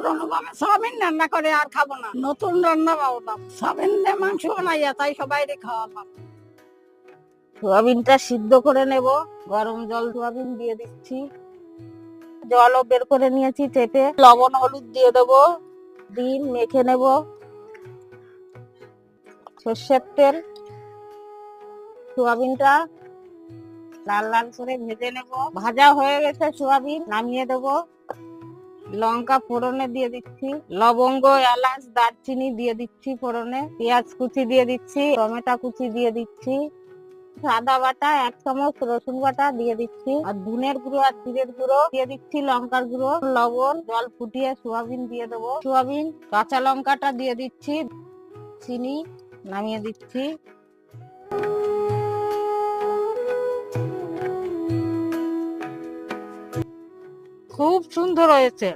পুরনো ভাবে সোয়াবিন রান্না করে আর খাবো না, নতুন রান্না বাবলাম। সোয়াবিন দিয়ে মাংস বানাইয়া তাই সবাই খাওয়ালাম। সোয়াবিনটা সিদ্ধ করে নেব। গরম জল সোয়াবিন দিয়ে দিচ্ছি, জলও বের করে নিয়েছি চেপে। লবণ হলুদ দিয়ে দেবো, ডিম মেখে নেব, সর্ষের তেল। সোয়াবিনটা লাল লাল করে ভেজে নেব। ভাজা হয়ে গেছে সোয়াবিন, নামিয়ে দেব। লঙ্কা ফোড়নে দিয়ে দিচ্ছি, লবঙ্গ এলাচ দারচিনি দিয়ে দিচ্ছি ফোড়নে। পেঁয়াজ কুচি দিয়ে দিচ্ছি, টমেটো কুচি দিয়ে দিচ্ছি, আদা বাটা 1 চামচ, রসুন বাটা দিয়ে দিচ্ছি, আর ধনের গুঁড়ো আর জিরের গুঁড়ো দিয়ে দিচ্ছি, লঙ্কার গুঁড়ো, লবণ। জল ফুটিয়ে সোয়াবিন দিয়ে দেবো। সোয়াবিন, কাঁচা লঙ্কাটা দিয়ে দিচ্ছি, চিনি, নামিয়ে দিচ্ছি। খুব সুন্দর হয়েছে।